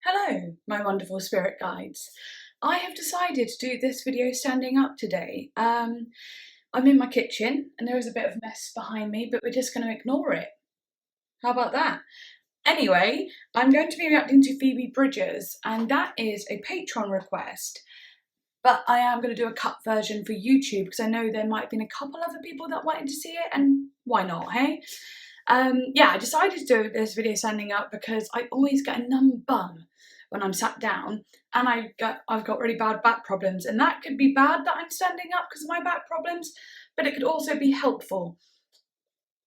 Hello, my wonderful spirit guides. I have decided to do this video standing up today. I'm in my kitchen and there is a bit of mess behind me, but we're just going to ignore it. How about that? Anyway, I'm going to be reacting to Phoebe Bridgers, and that is a patron request. But I am going to do a cut version for YouTube because I know there might have been a couple other people that wanted to see it, and why not, hey? Yeah, I decided to do this video standing up because I always get a numb bum when I'm sat down, and I've got really bad back problems, and that could be bad that I'm standing up because of my back problems, but it could also be helpful.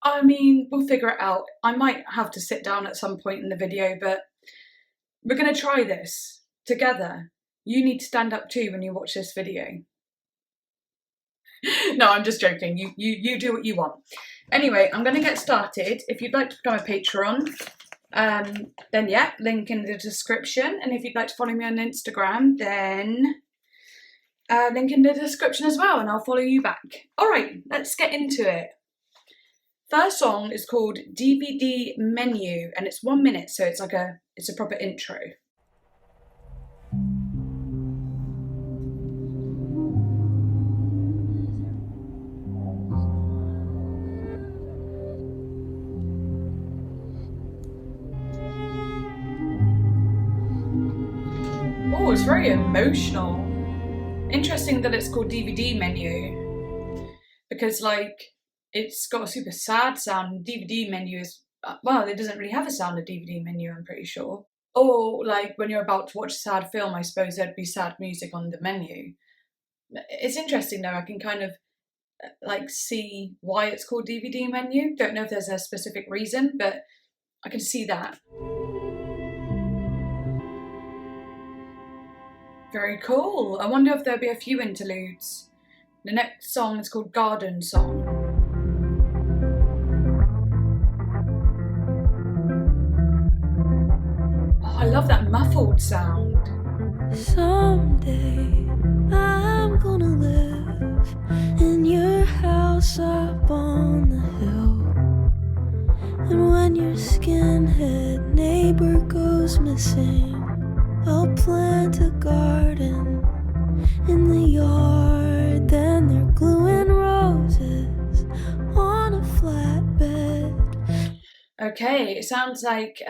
I mean, we'll figure it out. I might have to sit down at some point in the video, but we're going to try this together. You need to stand up too when you watch this video. No, I'm just joking. You do what you want. Anyway, I'm going to get started. If you'd like to become a patron, then yeah, link in the description. And if you'd like to follow me on Instagram, then link in the description as well, and I'll follow you back. All right, let's get into it. First song is called DVD Menu, and it's 1 minute, so it's a proper intro. Oh, it's very emotional. Interesting that it's called DVD Menu, because it's got a super sad sound. DVD menu is, well, it doesn't really have a sound, a DVD menu, I'm pretty sure. Or like when you're about to watch a sad film, I suppose there'd be sad music on the menu. It's interesting though, I can kind of see why it's called DVD menu. Don't know if there's a specific reason, but I can see that. Very cool. I wonder if there'll be a few interludes. The next song is called Garden Song. Oh, I love that muffled sound. Someday I'm gonna live in your house up on the hill. And when your skinhead neighbor goes missing, I'll plant a garden in the yard. Then they're gluing roses on a flatbed. Okay, it sounds like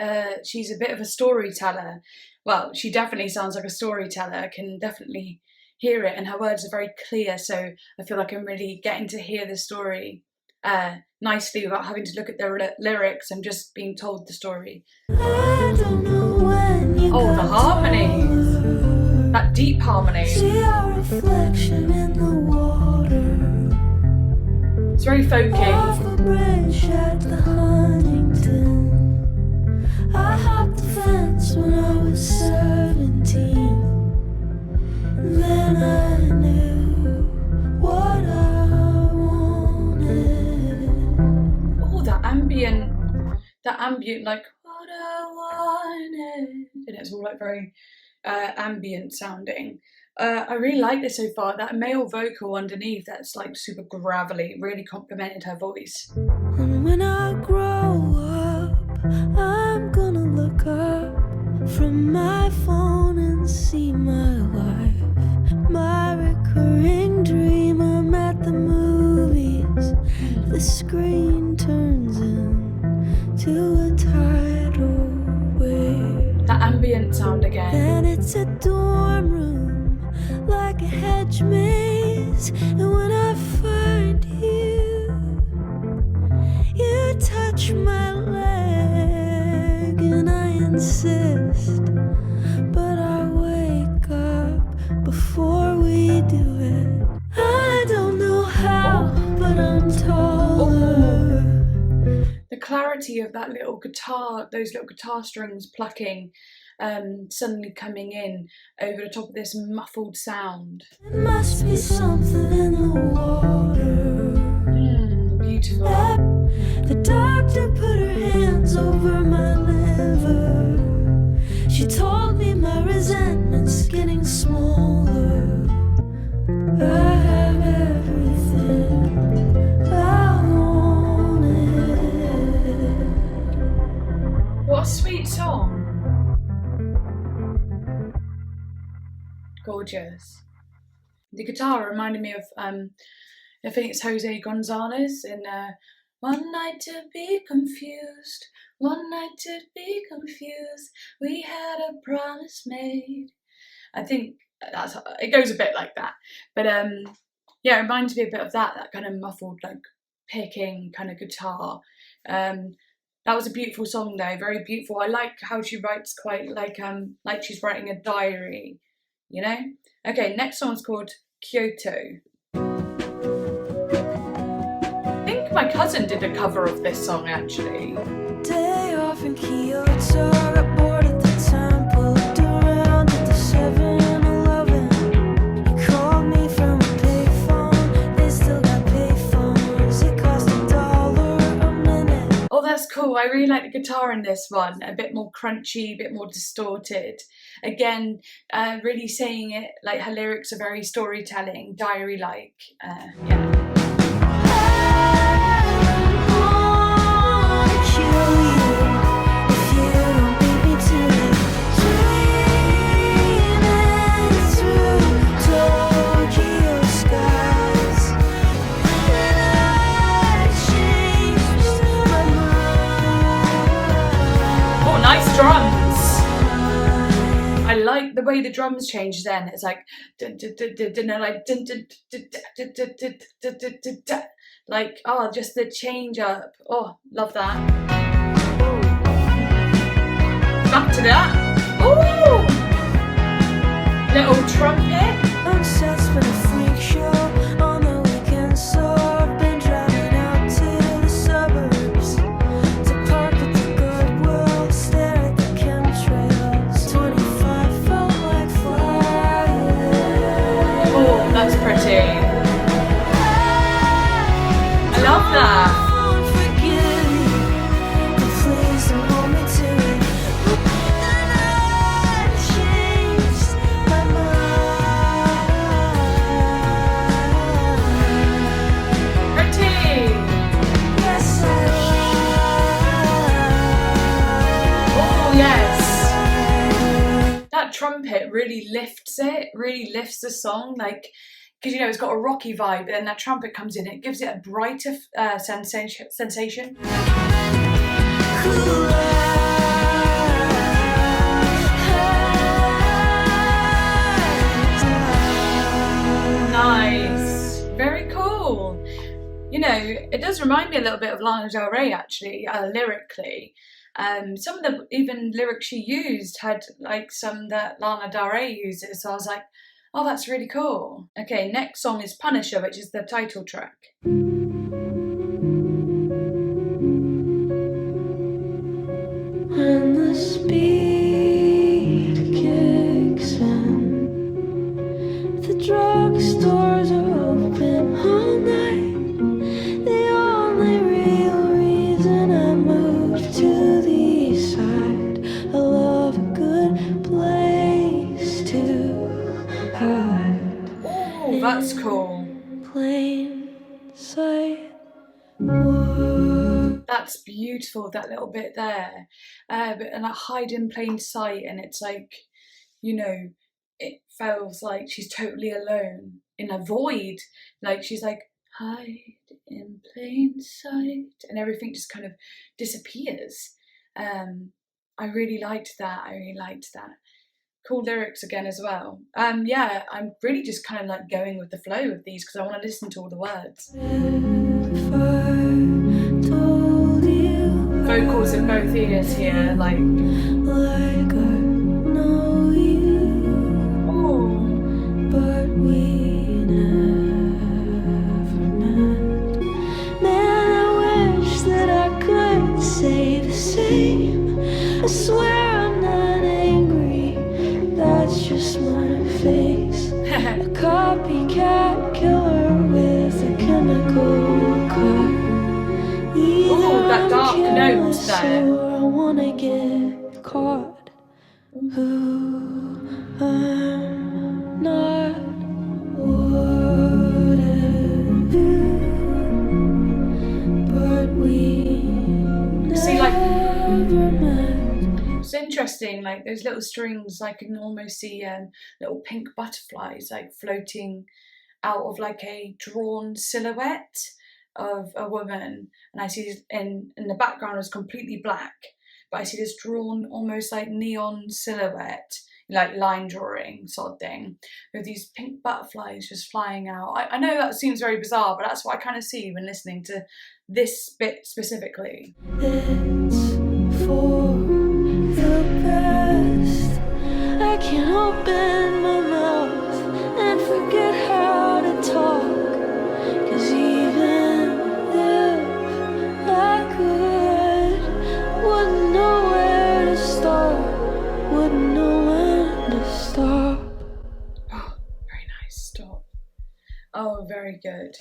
she's a bit of a storyteller. Well, she definitely sounds like a storyteller. I can definitely hear it, and her words are very clear, so I feel like I'm really getting to hear the story nicely without having to look at the lyrics and just being told the story. I don't know when you oh, the harmony! That deep harmony. See our reflection in the water. It's very folky. Off the bridge at the Huntington. I hopped the fence when I was 17. Then I knew what I wanted. Oh, that ambient, like what I wanted. And it's all very ambient sounding. I really like this so far. That male vocal underneath, that's super gravelly, really complimented her voice. And when I grow up, I'm gonna look up from my phone and see my life. My recurring dream, I'm at the movies. The screen turns into a tidal wave. That ambient sound again. And it's a dorm room, like a hedge maze. And when I find you, you touch my leg, and I insist. But I wake up before we do it. I don't know how, but I'm taller. The clarity of that little guitar, those little guitar strings plucking, suddenly coming in over the top of this muffled sound. There must be something in the water. Beautiful. The doctor put her hands over my liver. She told me my resentment's getting smaller. I have everything I wanted. What a sweet song. Gorgeous. The guitar reminded me of, I think it's Jose Gonzalez in One Night to Be Confused, One Night to Be Confused, we had a promise made. I think it goes a bit like that. But yeah, it reminds me a bit of that kind of muffled, like picking kind of guitar. That was a beautiful song though, very beautiful. I like how she writes quite like she's writing a diary, you know? Okay, next song's called Kyoto. I think my cousin did a cover of this song actually. Day off in Kyoto, got bored at the temple, looked around at the 7-Eleven. You called me from a payphone, they still got payphones, it cost $1 a minute. Oh, that's cool. I really like the guitar in this one. A bit more crunchy, a bit more distorted. Again, really saying it, like her lyrics are very storytelling, diary-like. Yeah. Oh, nice drums. I like the way the drums change then. It's like, like, oh, just the change up. Oh, love that. Back to that. Ooh! Little trumpet. Obsessed with a freak show on the weekend, so I've been driving out to the suburbs to park at the Goodwill, stare at the chemtrails. 25 felt like Friday. Oh, that's pretty. I love that. Trumpet really lifts the song, like, because you know it's got a rocky vibe, but then that trumpet comes in, it gives it a brighter sensation. Nice, very cool. You know, it does remind me a little bit of Lana Del Rey actually, lyrically. Some of the even lyrics she used had like some that Lana Del Rey uses, so I was like, oh, that's really cool. Okay, next song is Punisher, which is the title track. When the speed kicks in, the drugstores are open all night. The only real reason I moved to the east side, I love a good place to hide. Oh, that's cool. Plain sight. That's beautiful, that little bit there. And I hide in plain sight, and it's like, you know, it feels like she's totally alone in a void. Like she's like, hide in plain sight, and everything just kind of disappears. I really liked that. Cool lyrics again as well. Yeah, I'm really just kind of like going with the flow of these because I want to listen to all the words. Vocals in both ears here, like I know you, oh, but we never met. Man, I wish that I could say the same. I swear I'm not angry, that's just my face. A copycat killer with a chemical cut. oh, that dark note there. Or I wanna get caught. Who I'm not wouldn't do, but we See, like, never met. It's interesting, like those little strings, I can almost see little pink butterflies like floating out of like a drawn silhouette of a woman, and I see in the background is completely black, but I see this drawn almost like neon silhouette, like line drawing sort of thing, with these pink butterflies just flying out. I know that seems very bizarre, but that's what I kind of see when listening to this bit specifically. It's for the best. I can't open my mouth and forget how to talk, 'cause even if I could, wouldn't know where to start, wouldn't know when to stop. Oh, very nice. Stop. Oh, very good.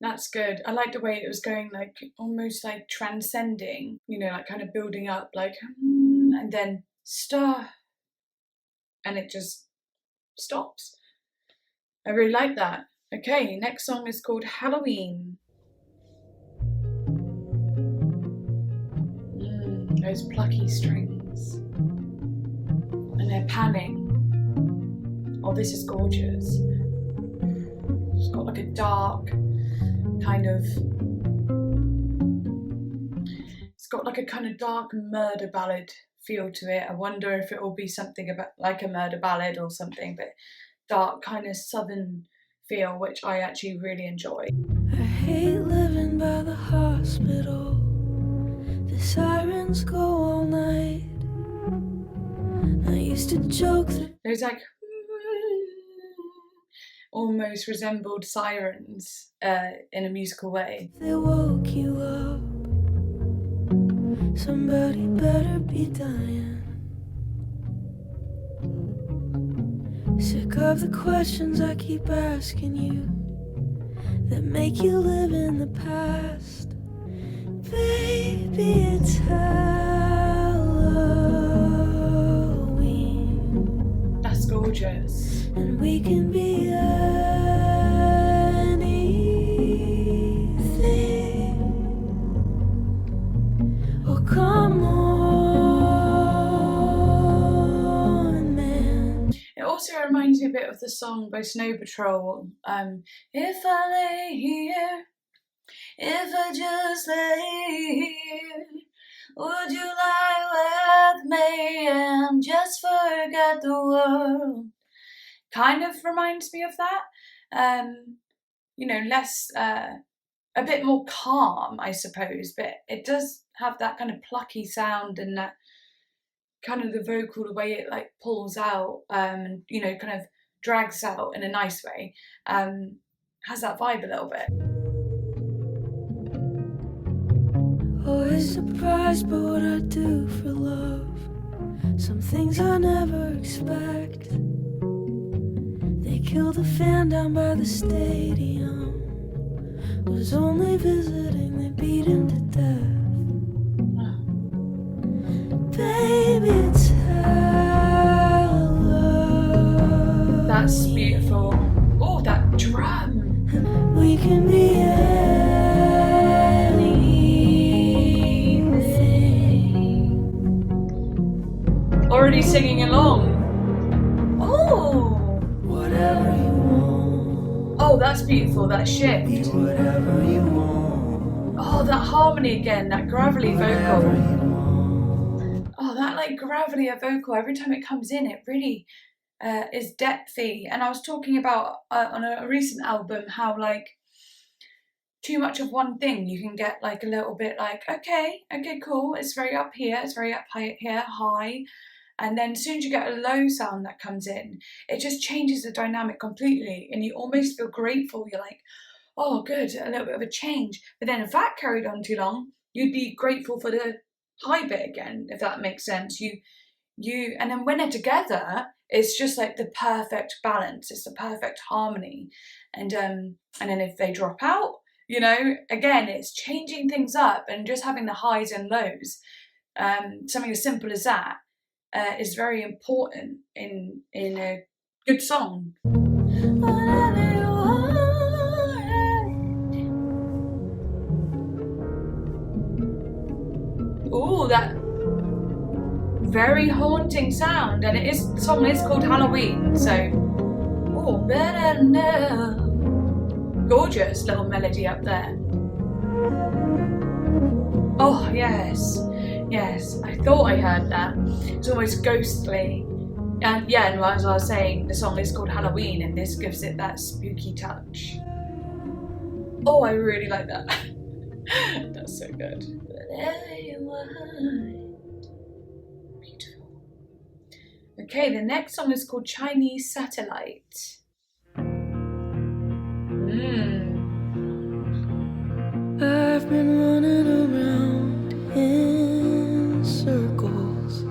That's good. I like the way it was going, like almost like transcending, you know, like kind of building up, like, and then stop, and it just stops. I really like that. Okay, next song is called Halloween. Those plucky strings, and they're panning. Oh, this is gorgeous. It's got like a dark kind of, it's got like a kind of dark murder ballad feel to it. I wonder if it will be something about like a murder ballad or something, but dark kind of southern feel, which I actually really enjoy. I hate living by the hospital. The sirens go all night. I used to joke that There's like almost resembled sirens in a musical way. they woke you up. Somebody better be dying. Sick of the questions I keep asking you that make you live in the past. Baby, it's Halloween. That's gorgeous. And we can be anything. Oh, come on, man. It also reminds me a bit of the song by Snow Patrol. If I lay here, if I just lay here, would you lie with me and just forget the world? Kind of reminds me of that. You know, less, a bit more calm, I suppose, but it does have that kind of plucky sound and that kind of the vocal, the way it like pulls out, and you know, kind of drags out in a nice way, has that vibe a little bit. Always surprised by what I do for love. Some things I never expect. They killed the fan down by the stadium. Was only visiting, they beat him to death. Baby, it's Halloween. That's beautiful. Oh, that drum. We can be anything. Already singing along. Oh. Whatever you want. Oh, that's beautiful, that shift. Be whatever you want. Oh, that harmony again, that gravelly Whatever vocal. you want. Oh, that like gravelly vocal, every time it comes in, it really is depthy. And I was talking about on a recent album how like too much of one thing, you can get like a little bit like, okay, cool, it's very up here, it's very up here, high. And then as soon as you get a low sound that comes in, it just changes the dynamic completely. And you almost feel grateful. You're like, oh, good, a little bit of a change. But then if that carried on too long, you'd be grateful for the high bit again, if that makes sense. And then when they're together, it's just like the perfect balance. It's the perfect harmony. And then if they drop out, you know, again, it's changing things up and just having the highs and lows. Something as simple as that is very important in a good song. Whatever you want. Ooh, that very haunting sound, and the song is called Halloween, so oh, better know. Gorgeous little melody up there. Oh yes, I thought I heard that. It's almost ghostly. And yeah, and as I was saying, the song is called Halloween, and this gives it that spooky touch. Oh, I really like that. That's so good. Beautiful. Okay, the next song is called Chinese Satellite. I've been running around in circles,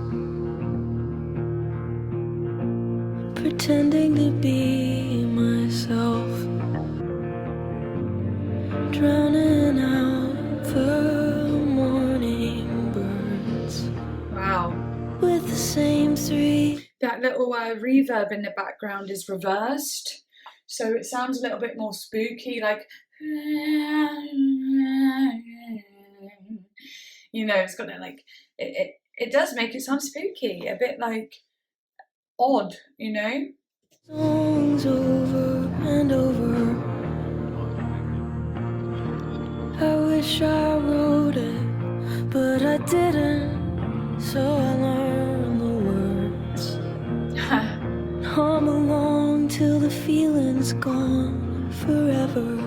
pretending to be myself, drowning out the morning birds. Wow. With the same three. That little reverb in the background is reversed, so it sounds a little bit more spooky, like, you know, it's got that like, it does make it sound spooky, a bit like odd, you know? Songs over and over. I wish I wrote it, but I didn't, so I learned the words. Hum along till the feeling's gone forever.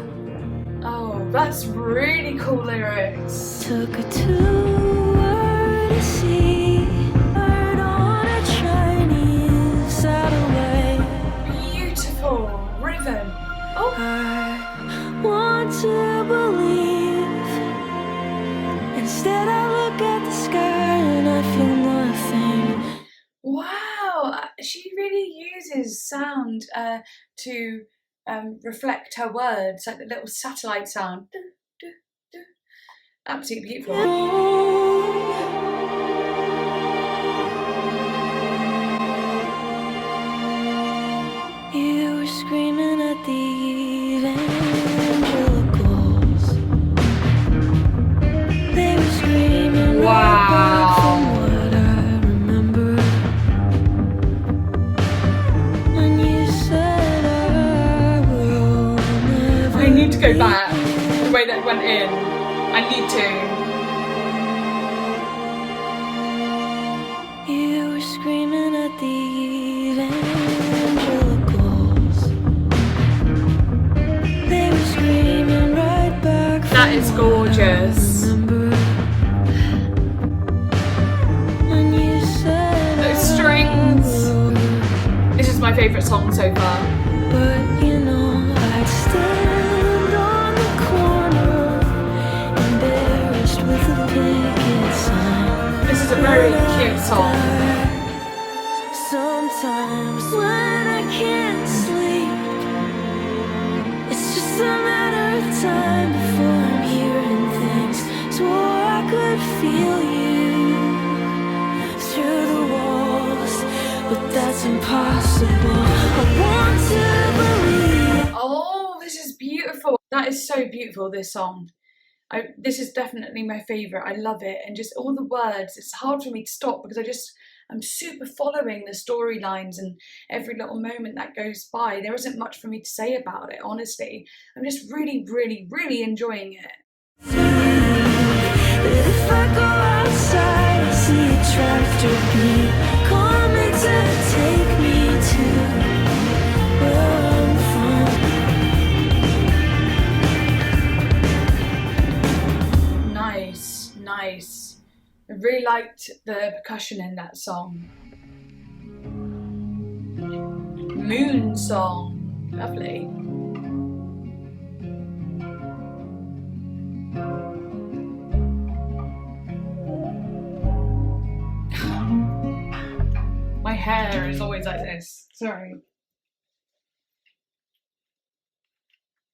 Oh, that's really cool lyrics. Took a tour to see Earth on a Chinese satellite. Beautiful rhythm. Oh, I want to believe. Instead I look at the sky and I feel nothing. wow, she really uses sound to reflect her words, like the little satellite sound. Du, du, du. Absolutely beautiful. You were screaming at the evangelicals. They were screaming right back from what I remember. When you said I will never. I need to go back. The way that went in. I need to. You were screaming at the evangelicals. They were screaming right back from That is gorgeous. when you said Those strings. This is my favourite song so far. but you know I'd stand on the corner embarrassed with a picket sign. This is a very cute song. Sometimes when I can't sleep, it's just a matter of time before I'm hearing things. Swore I could feel you through the walls, but that's impossible. I want to believe. Oh, this is beautiful. That is so beautiful, this song. This is definitely my favourite. I love it. And just all the words, it's hard for me to stop because I'm super following the storylines and every little moment that goes by. There isn't much for me to say about it, honestly. I'm just really, really, really enjoying it. If I go outside, I see a tractor beam coming to take me to where I'm from. Nice. I really liked the percussion in that song. Moon song. Lovely. My hair is always like this. Sorry.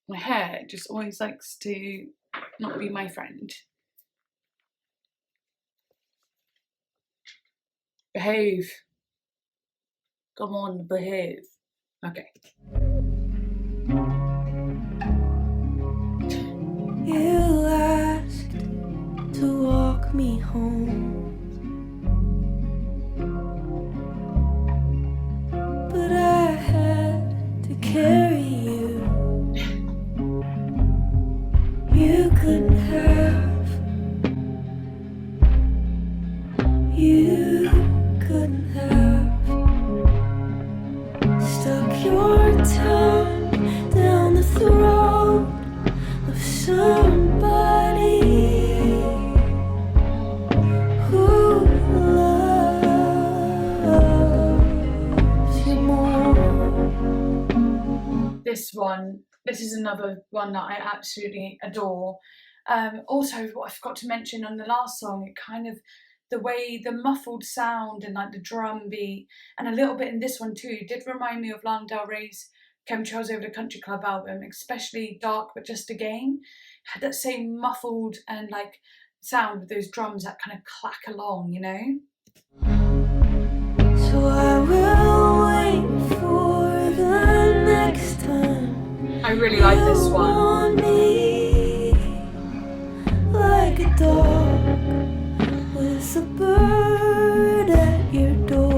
My hair just always likes to not be my friend. Behave. Come on, behave. Okay. You asked to walk me home. this is another one that I absolutely adore. Also, what I forgot to mention on the last song, it kind of, the way the muffled sound and like the drum beat, and a little bit in this one too, did remind me of Lana Del Rey's Chemtrails Over the Country Club album, especially Dark But Just Again. Had that same muffled and like sound with those drums that kind of clack along, you know? So I will wait for the next time. I really like this You one. want me like a dog with a bird at your door.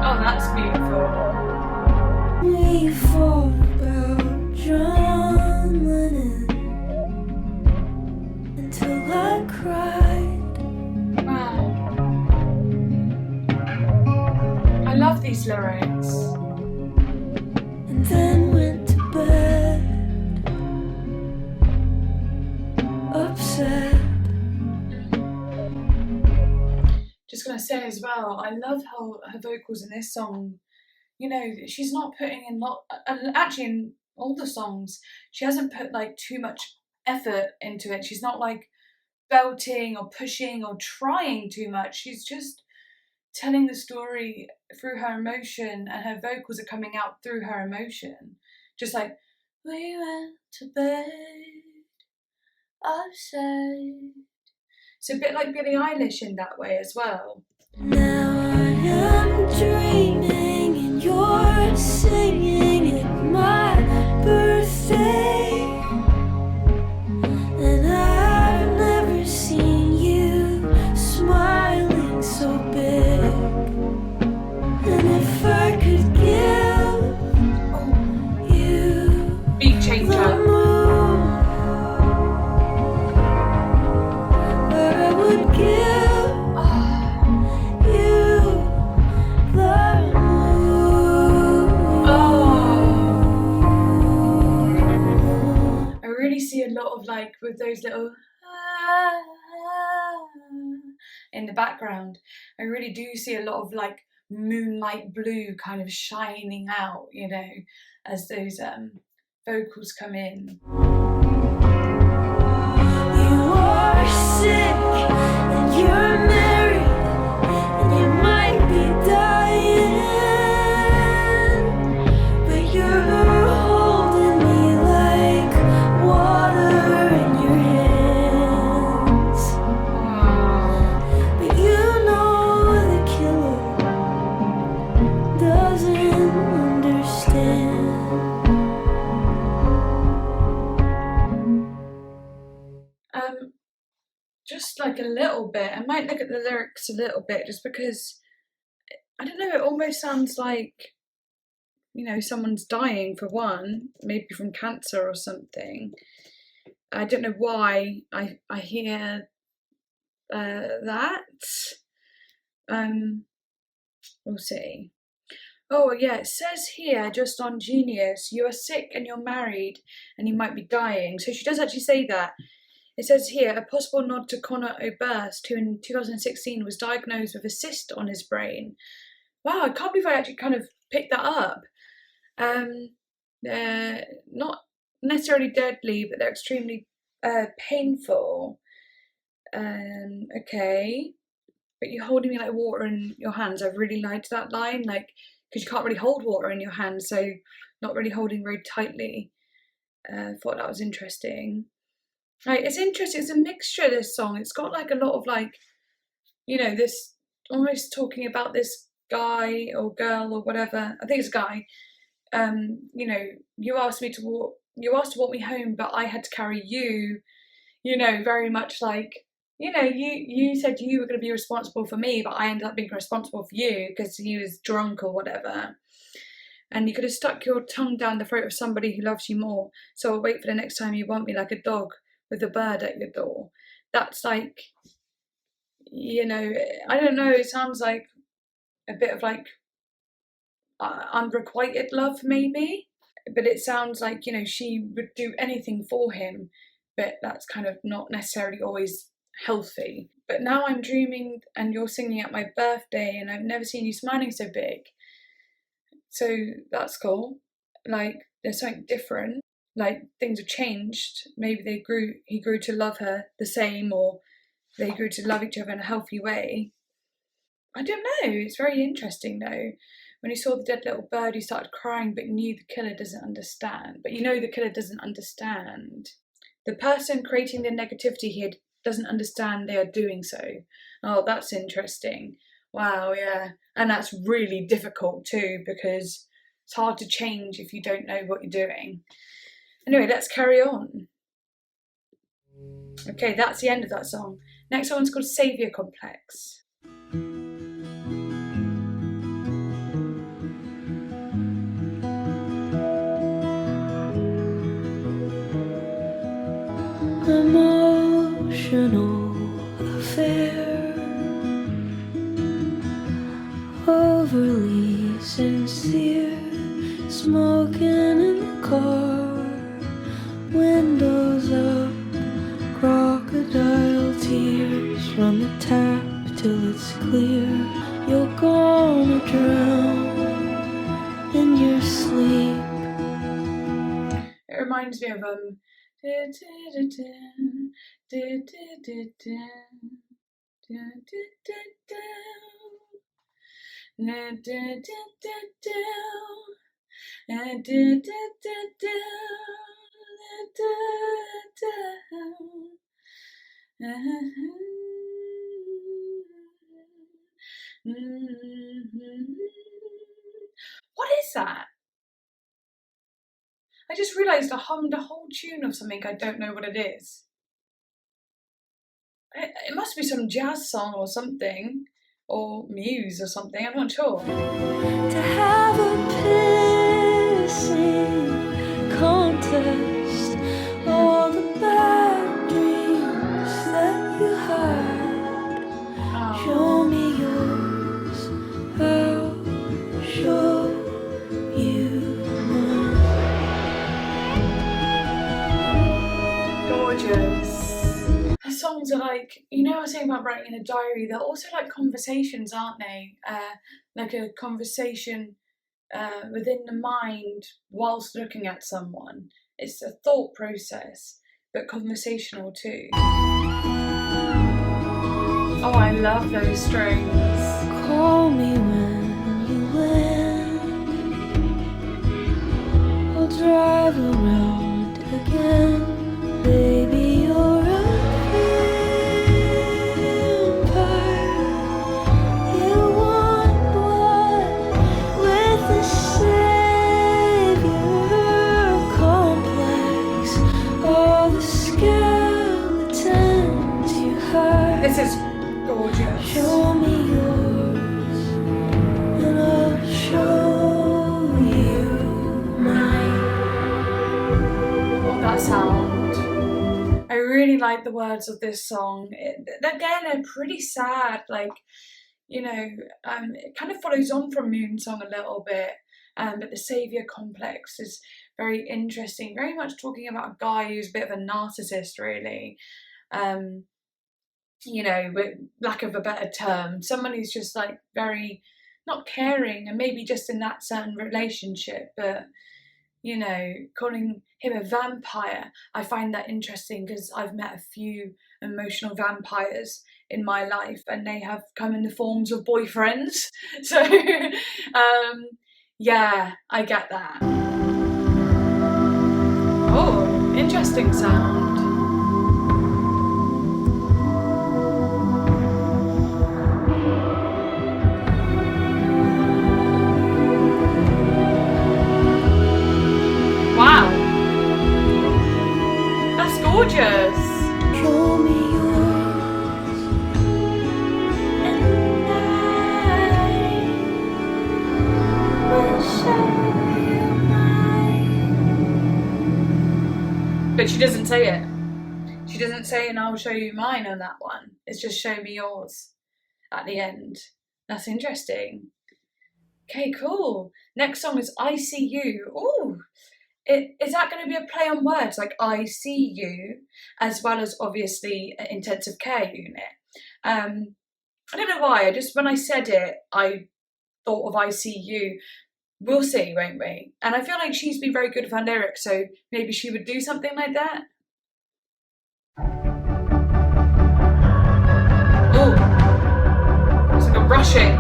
Oh, that's beautiful. We thought about John Lennon until I cried. Wow. I love these lyrics. And then went to bed upset. Just gonna say as well, I love how her vocals in this song, you know, she's not putting in actually in all the songs, she hasn't put like too much effort into it. She's not like belting or pushing or trying too much. She's just telling the story through her emotion, and her vocals are coming out through her emotion. Just like, we went to bed upset. It's a bit like Billie Eilish in that way as well. Now I am dreaming and you're singing at my birthday, and I've never seen you smiling so big. And if I could give you Beat the changer. moon, or I would give you the moon. I really see a lot of like with those little in the background. I really do see a lot of like moonlight blue kind of shining out, you know, as those vocals come in. You are sick and you're married and you might be dying, but you're holding me like water in your hands. But you know the killer doesn't understand. Just like a little bit. I might look at the lyrics a little bit just because, I don't know, it almost sounds like, you know, someone's dying for one, maybe from cancer or something. I don't know why I hear that. We'll see. Oh yeah, it says here just on Genius, you are sick and you're married and you might be dying. So she does actually say that. It says here, a possible nod to Conor Oberst, who in 2016 was diagnosed with a cyst on his brain. Wow, I can't believe I actually kind of picked that up. They're not necessarily deadly, but they're extremely painful. Okay. But you're holding me like water in your hands. I really liked that line, like, because you can't really hold water in your hands, so not really holding very tightly. Thought that was interesting. Like, it's interesting, it's a mixture, this song. It's got like a lot of like, you know, this almost talking about this guy or girl or whatever. I think it's a guy. You know, you asked to walk me home, but I had to carry you. You know, very much like, you know, you said you were going to be responsible for me, but I ended up being responsible for you because he was drunk or whatever. And you could have stuck your tongue down the throat of somebody who loves you more. So I'll wait for the next time you want me like a dog with a bird at your door. That's like, you know, I don't know, it sounds like a bit of like unrequited love maybe. But it sounds like, you know, she would do anything for him, but that's kind of not necessarily always healthy. But now I'm dreaming and you're singing at my birthday and I've never seen you smiling so big. So that's cool. Like, there's something different. Like, things have changed. Maybe he grew to love her the same, or they grew to love each other in a healthy way. I don't know. It's very interesting though. When he saw the dead little bird, he started crying, but knew the killer doesn't understand. But you know the killer doesn't understand. The person creating the negativity here doesn't understand they are doing so. Oh, that's interesting. Wow, yeah. And that's really difficult too, because it's hard to change if you don't know what you're doing. Anyway, let's carry on. Okay, that's the end of that song. Next one's called Saviour Complex. Emotional affair, overly sincere, smoking in the car, windows up, crocodile tears, run the tap till it's clear, you're gonna drown in your sleep. It reminds me of what is that? I just realised I hummed a whole tune of something I don't know what it is. It must be some jazz song or something, or Muse or something, I'm not sure. To have a pissing contest, all the bad dreams that you had. Oh. Show me yours, I'll show you mine. Gorgeous. Her songs are like, you know, I was saying about writing in a diary, they're also like conversations, aren't they? Like a conversation within the mind whilst looking at someone. It's a thought process, but conversational too. Oh, I love those strings. Call me when you win, I'll drive around again. Baby, you're a vampire. You want blood with the Saviour Complex. All the skeletons you hide. This is gorgeous. Show me yours, and I'll show you mine. Oh, that sound. I really like the words of this song. Again, they're pretty sad, like, you know, it kind of follows on from Moon Song a little bit, but the Saviour Complex is very interesting, very much talking about a guy who's a bit of a narcissist, really. You know, with lack of a better term, someone who's just like very not caring, and maybe just in that certain relationship, but you know, calling him a vampire, I find that interesting because I've met a few emotional vampires in my life and they have come in the forms of boyfriends. So, yeah, I get that. Oh, interesting sound. Wow, that's gorgeous. Show me yours, and I will show you mine. But she doesn't say it. She doesn't say, and I'll show you mine on that one. It's just show me yours at the end. That's interesting. Okay, cool. Next song is I See You. Ooh, is that going to be a play on words, like ICU, as well as obviously an intensive care unit? I don't know why, when I said it, I thought of ICU. We'll see, won't we? And I feel like she's been very good with her lyrics, so maybe she would do something like that. Oh, it's like a rushing.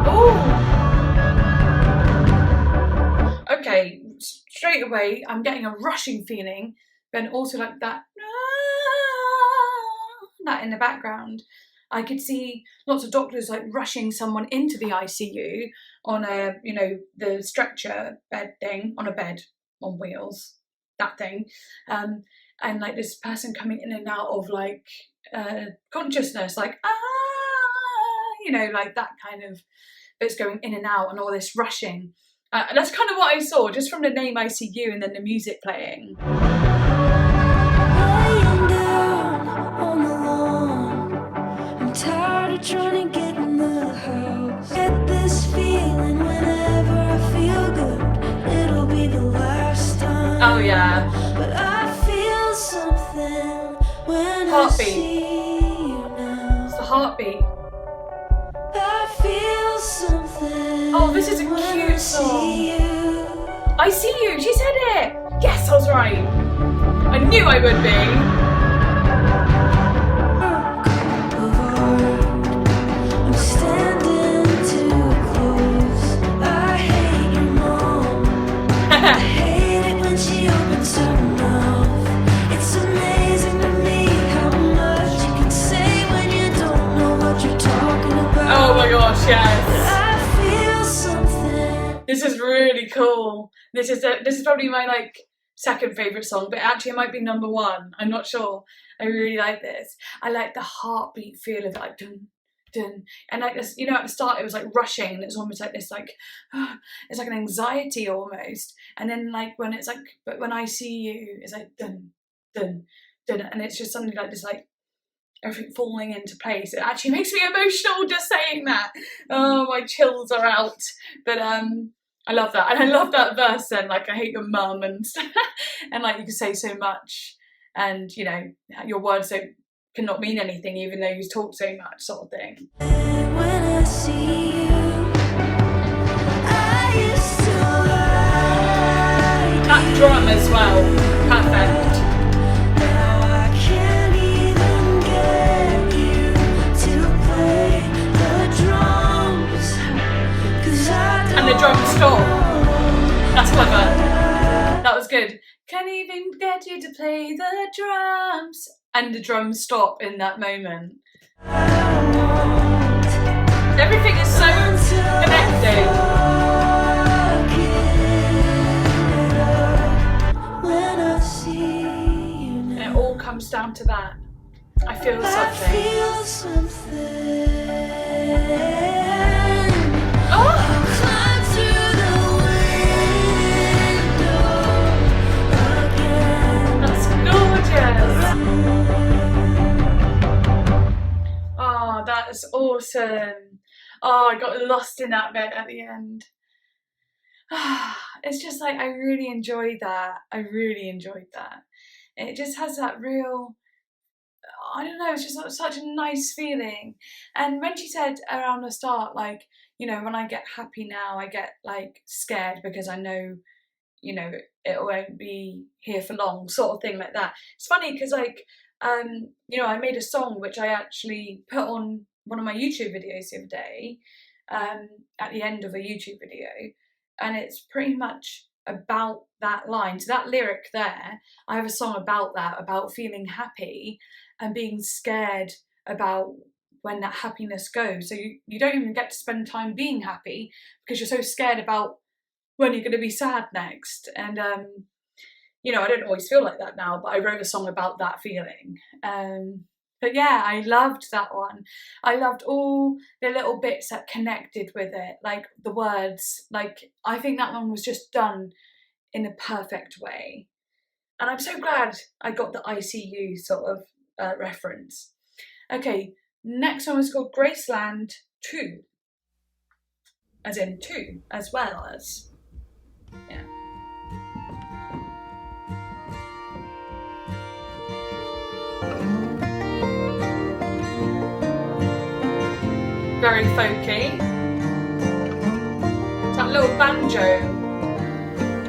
Oh, okay, straight away I'm getting a rushing feeling, but also like that in the background. I could see lots of doctors like rushing someone into the ICU on a, the stretcher bed thing, on a bed on wheels, that thing. And like this person coming in and out of like consciousness, like, like that kind of bits going in and out and all this rushing. And that's kind of what I saw just from the name ICU and then the music playing. Trying to get in the house. Get this feeling whenever I feel good. It'll be the last time. Oh yeah. But I feel something when heartbeat. I see you now. It's the heartbeat. I feel something. Oh, this is a cute song. I see you. She said it. Yes, I was right. I knew I would be. Oh my gosh, yes. This is really cool. This is probably my like second favourite song, but actually it might be number one. I'm not sure. I really like this. I like the heartbeat feel of like dun dun, and like this, at the start it was like rushing, and it's almost like this like it's like an anxiety almost, and then like when it's like, but when I see you, it's like dun dun dun, and it's just something like this, like everything falling into place. It actually makes me emotional just saying that. Oh, my chills are out. But I love that. And I love that verse then, like, I hate your mum and and like you can say so much, and your words cannot mean anything even though you talk so much, sort of thing. And when I see you, I used to like that drum as well. Perfect. And the drums stop. That's clever. That was good. Can't even get you to play the drums. And the drums stop in that moment. Everything is so connected. And it all comes down to that. I feel something. Oh, that's awesome. Oh, I got lost in that bit at the end. It's just like, I really enjoyed that. It just has that real, I don't know, it's just such a nice feeling. And when she said around the start, like, when I get happy now, I get like scared because I know, it won't be here for long, sort of thing like that. It's funny because like, I made a song which I actually put on one of my YouTube videos the other day, at the end of a YouTube video, and it's pretty much about that line. So that lyric there, I have a song about that, about feeling happy and being scared about when that happiness goes. So you don't even get to spend time being happy because you're so scared about when you're going to be sad next. And I don't always feel like that now, but I wrote a song about that feeling. But yeah, I loved that one. I loved all the little bits that connected with it, like the words. Like, I think that one was just done in a perfect way. And I'm so glad I got the ICU sort of reference. Okay, next one was called Graceland Too. As in two, as well as. Yeah. Very folky. It's that little banjo.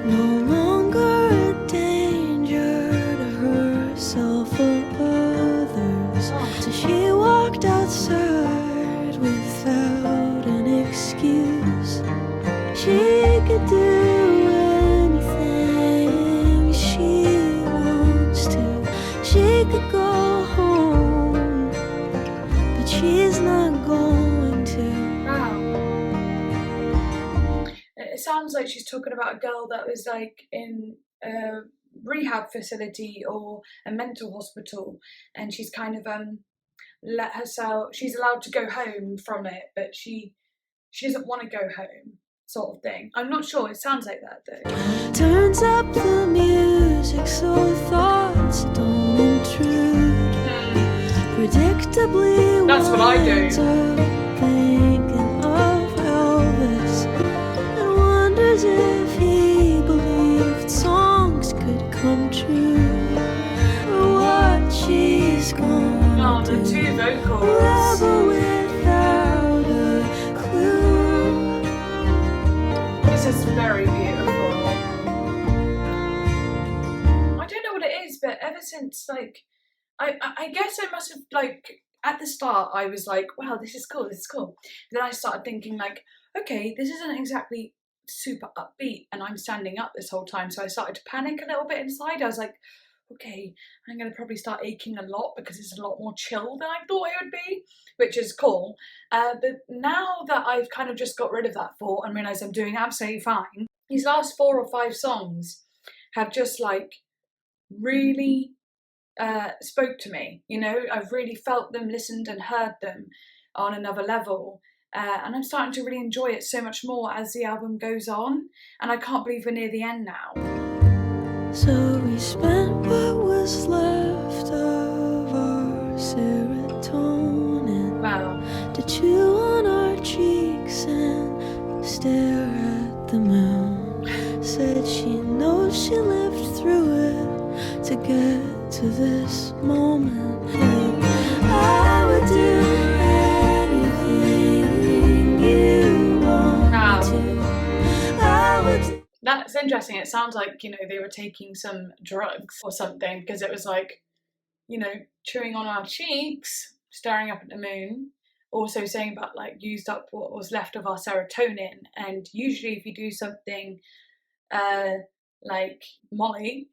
No longer a danger to herself or others. So she walked outside without an excuse. She could do anything she wants to. She could go home, but she's not going to. Wow. It sounds like she's talking about a girl that was like in a rehab facility or a mental hospital, and she's kind of let herself, she's allowed to go home from it, but she doesn't want to go home, sort of thing. I'm not sure, it sounds like that though. Turns up the music so thoughts don't intrude. Predictably, That's what I do. winds up thinking of Elvis and wonders if he believed songs could come true, or what she's gonna Oh, the do. two vocals. Rebel without a clue. This is very beautiful. I don't know what it is, but ever since, like, I guess I must have, like, at the start I was like, wow, this is cool, this is cool. Then I started thinking like, okay, this isn't exactly super upbeat and I'm standing up this whole time. So I started to panic a little bit inside. I was like, okay, I'm going to probably start aching a lot because it's a lot more chill than I thought it would be, which is cool. But now that I've kind of just got rid of that thought and realised I'm doing absolutely fine, these last 4 or 5 songs have just like really spoke to me, you know. I've really felt them, listened and heard them on another level, and I'm starting to really enjoy it so much more as the album goes on, and I can't believe we're near the end now. So we spent what was left of our serotonin. Wow. To chew on our cheeks and stare at the moon. Said she knows she lived through it to get to this moment. I would do anything you want to. I would. That's interesting. It sounds like, you know, they were taking some drugs or something, because it was like, you know, chewing on our cheeks, staring up at the moon, also saying about like used up what was left of our serotonin. And usually if you do something like Molly,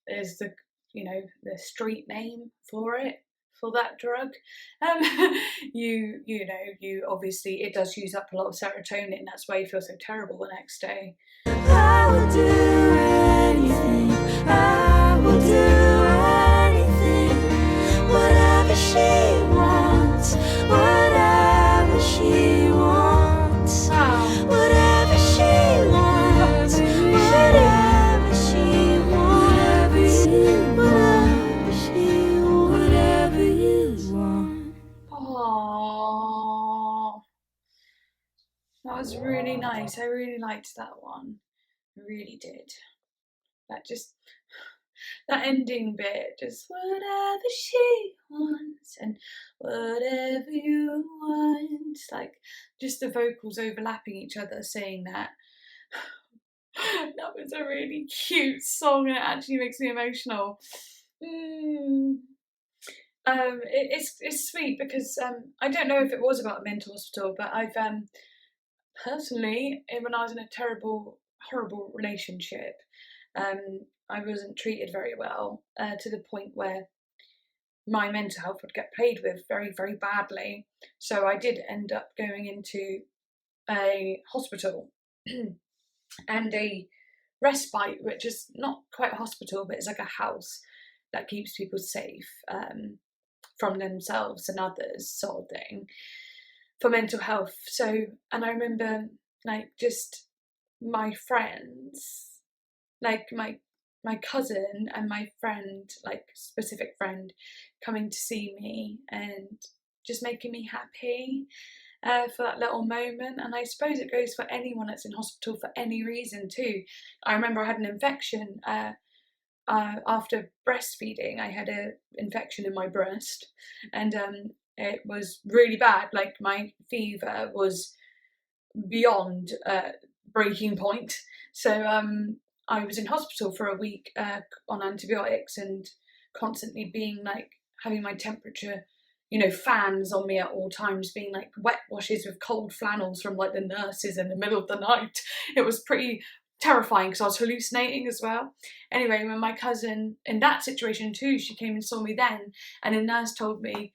is the, you know, the street name for it, for that drug, you know, you obviously, it does use up a lot of serotonin. That's why you feel so terrible the next day. I would do anything, I will do anything, whatever she wants, whatever she wants, whatever she wants, whatever she wants, whatever she wants, whatever you want. Aww, that was really nice. I really liked that one. I really did. That ending bit, just whatever she wants and whatever you want, like just the vocals overlapping each other saying that. That was a really cute song, and it actually makes me emotional. It's sweet because I don't know if it was about a mental hospital, but I've personally, when I was in a terrible, horrible relationship, I wasn't treated very well, to the point where my mental health would get played with very, very badly. So I did end up going into a hospital and a respite, which is not quite a hospital, but it's like a house that keeps people safe from themselves and others, sort of thing, for mental health. So, and I remember like just my friends, like my cousin and my friend, like specific friend, coming to see me and just making me happy. for that little moment, and I suppose it goes for anyone that's in hospital for any reason too. I remember I had an infection after breastfeeding. I had an infection in my breast, and it was really bad. Like, my fever was beyond breaking point. So I was in hospital for a week on antibiotics, and constantly being like having my temperature, you know, fans on me at all times, being like wet washes with cold flannels from like the nurses in the middle of the night. It was pretty terrifying because I was hallucinating as well. Anyway, when my cousin, in that situation too, she came and saw me then, and a nurse told me,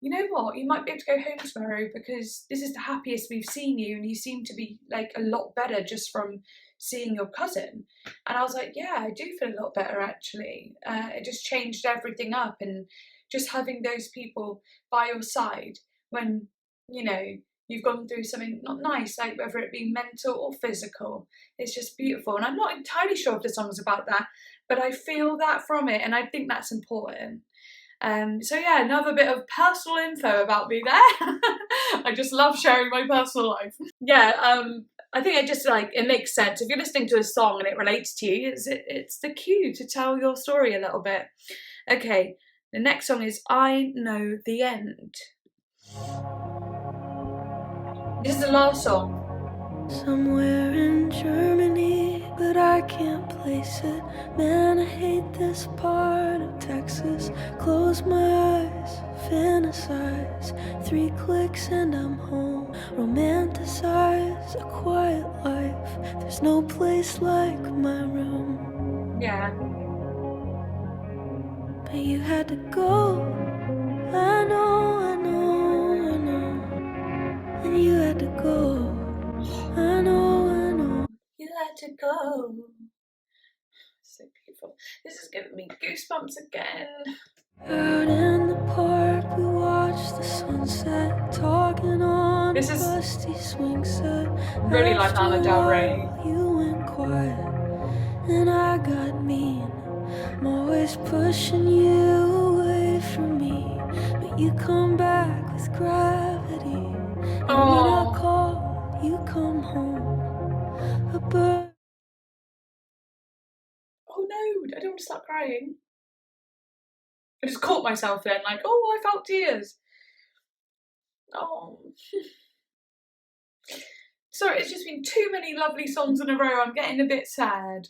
you know what, you might be able to go home tomorrow because this is the happiest we've seen you, and you seem to be like a lot better just from seeing your cousin. And I was like, yeah, I do feel a lot better actually. It just changed everything up, and just having those people by your side when, you know, you've gone through something not nice, like whether it be mental or physical, it's just beautiful. And I'm not entirely sure if the song's about that, but I feel that from it, and I think that's important. So yeah, another bit of personal info about me there. I just love sharing my personal life. Yeah, I think it just, like, it makes sense. If you're listening to a song and it relates to you, it's the cue to tell your story a little bit. Okay, the next song is I Know the End. This is the last song. Somewhere in Germany, but I can't place it. Man, I hate this part of Texas. Close my eyes, fantasize. 3 clicks and I'm home. Romanticize a quiet life. There's no place like my room. Yeah. But you had to go. I know, I know, I know. And you had to go. I know, I know. You had to go. So beautiful. This is giving me goosebumps again. Out in the park, we watched the sunset, talking on This is a rusty swing set. really like Lana Del Rey. You went quiet, and I got mean. I'm always pushing you away from me, but you come back with gravity. And when I call, you come home. A bird. Oh no, I don't want to start crying. I just caught myself then, like, oh, I felt tears. Oh. Sorry, it's just been too many lovely songs in a row. I'm getting a bit sad.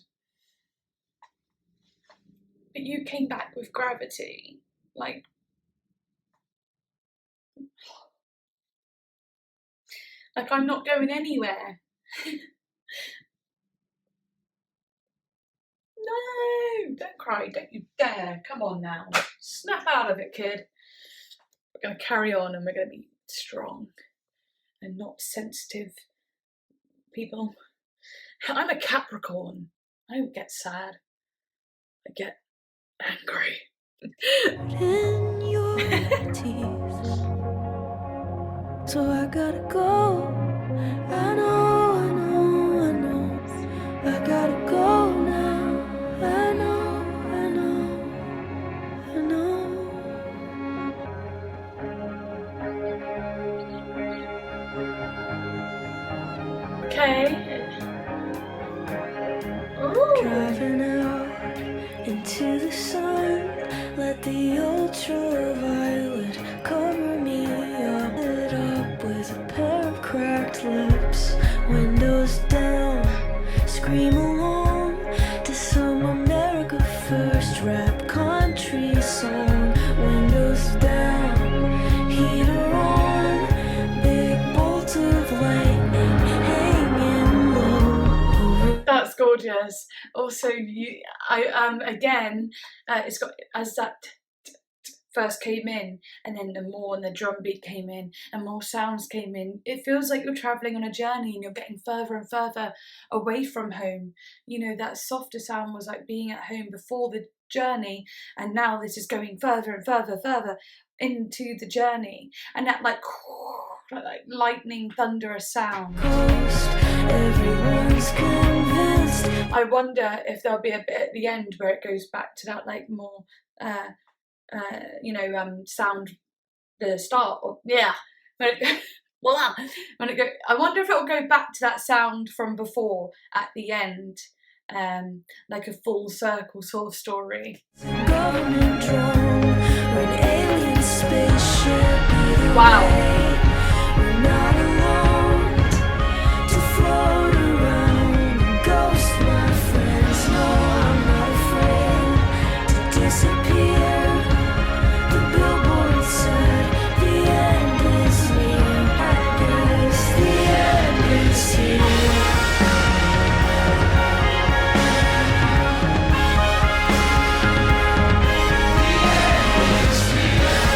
But you came back with gravity. Like, I'm not going anywhere. No, don't cry, don't you dare. Come on now. Snap out of it, kid. We're going to carry on, and we're going to be strong and not sensitive people. I'm a Capricorn. I don't get sad. I get angry. In your teeth. So I gotta go. I know, I know, I know. I gotta go now. I know, I know, I know. Okay. Ooh. Driving out into the sun. Let the ultraviolet cover me up. Lit up with a pair of cracked lips. Windows down. Scream along to some America First rap country song. Windows down, heater on, big bolt of lightning hanging low. That's gorgeous. Also, again, it's got, as that first came in, and then the drum beat came in, and more sounds came in. It feels like you're traveling on a journey, and you're getting further and further away from home. You know, that softer sound was like being at home before the journey, and now this is going further and further into the journey, and that like lightning, thunderous sound. Everyone's convinced. I wonder if there'll be a bit at the end where it goes back to that like more sound, the start of, yeah, but voila. When it go, I wonder if it'll go back to that sound from before at the end, like a full circle sort of story. Government drone or an alien spaceship. Wow. We're not alone to float around. Ghost, my friends. No, I'm not afraid to disappear. The billboard said the end is near. I guess the end is here.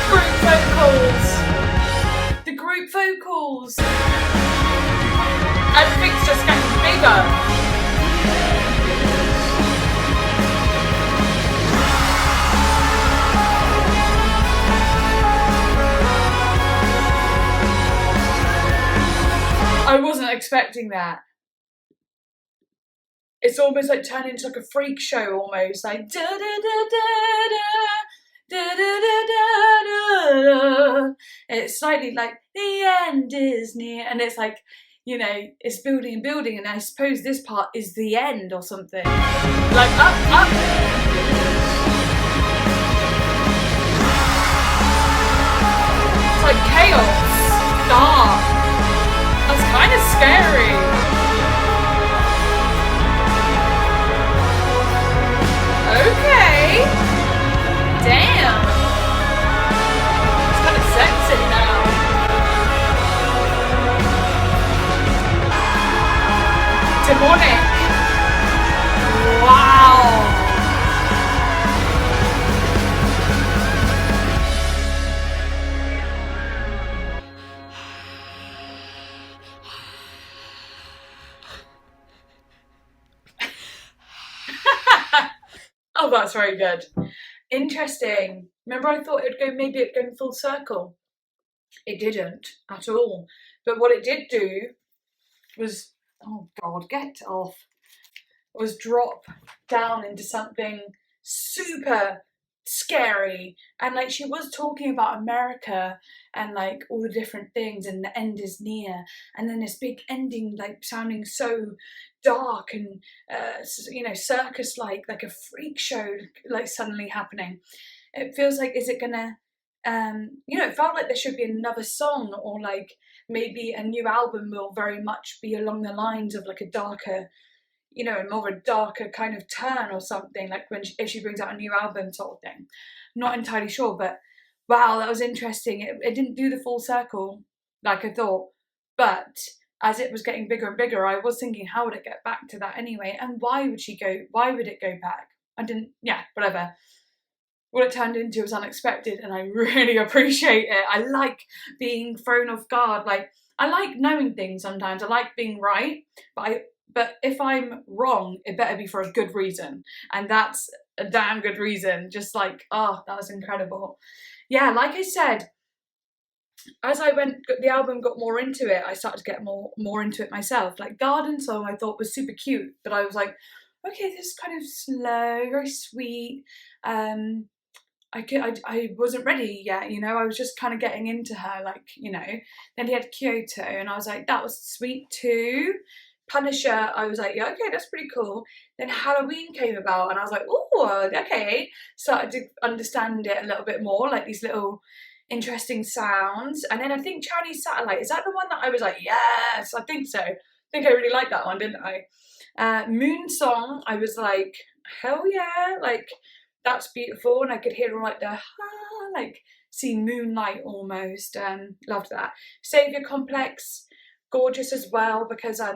Group vocals. The group vocals. Everything's just getting bigger. I wasn't expecting that. It's almost like turning into like a freak show, almost like da da da da da da da da da. And it's slightly like the end is near, and it's like, you know, it's building and building, and I suppose this part is the end or something. Like up. It's like chaos, dark. That's kind of scary. Okay. Damn. It's kind of sexy now. Demonic. Wow. Oh, that's very good. Interesting. Remember, I thought maybe it'd go in full circle. It didn't at all. But what it did do was, oh God, get off, was drop down into something super scary. And like, she was talking about America and like all the different things, and the end is near, and then this big ending, like sounding so dark and you know, circus like a freak show, like suddenly happening. It feels like, is it gonna you know, it felt like there should be another song, or like maybe a new album will very much be along the lines of like a darker, you know, more of a darker kind of turn or something, like when if she brings out a new album sort of thing. Not entirely sure, but wow, that was interesting. It didn't do the full circle like I thought, but as it was getting bigger and bigger, I was thinking, how would it get back to that anyway? And why would it go back? Yeah, whatever. What it turned into was unexpected, and I really appreciate it. I like being thrown off guard. Like, I like knowing things sometimes. I like being right, but if I'm wrong, it better be for a good reason. And that's a damn good reason. Just like, oh, that was incredible. Yeah, like I said, as the album got more into it, I started to get more into it myself. Like Garden Song, I thought was super cute, but I was like, okay, this is kind of slow, very sweet. I wasn't ready yet, you know. I was just kind of getting into her, like, you know. Then he had Kyoto, and I was like, that was sweet too. Punisher, I was like, yeah, okay, that's pretty cool. Then Halloween came about, and I was like, oh, okay. Started to understand it a little bit more, like these little interesting sounds. And then I think Chinese Satellite, is that the one that I was like, yes, I think so. I think I really liked that one, didn't I? Moon Song, I was like, hell yeah, like, that's beautiful. And I could hear all like the like see moonlight almost. Loved that. Saviour Complex, gorgeous as well, because I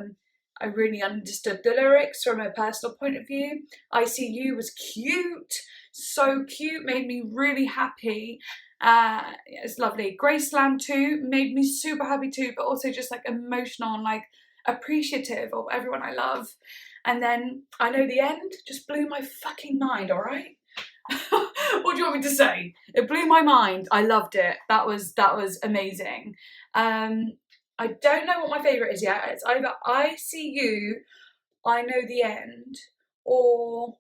really understood the lyrics from a personal point of view. ICU was cute, so cute, made me really happy. It's lovely. Graceland Too made me super happy too, but also just like emotional and like appreciative of everyone I love. And then I Know the End just blew my fucking mind, all right? What do you want me to say? It blew my mind. I loved it. That was amazing. I don't know what my favourite is yet. It's either I See You, I Know the End, or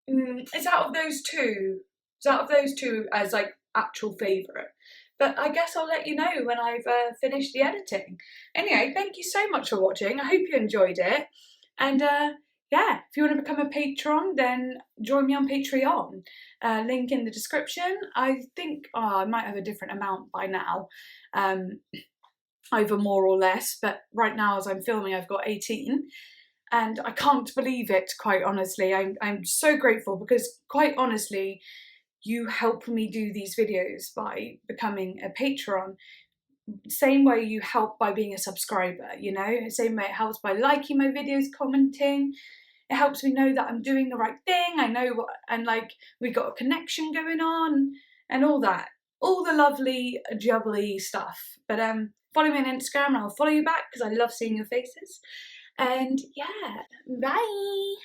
it's out of those two. It's out of those two as like actual favourite. but I guess I'll let you know when I've finished the editing. Anyway, thank you so much for watching. I hope you enjoyed it. And yeah, if you want to become a patron, then join me on Patreon. Link in the description. I think I might have a different amount by now, either more or less, but right now as I'm filming I've got 18. And I can't believe it, quite honestly. I'm so grateful because, quite honestly, you help me do these videos by becoming a patron. Same way you help by being a subscriber, you know? Same way it helps by liking my videos, commenting. It helps me know that I'm doing the right thing. I know what, and like, we got a connection going on and all that. All the lovely, jubbly stuff. But follow me on Instagram and I'll follow you back because I love seeing your faces. And yeah, bye.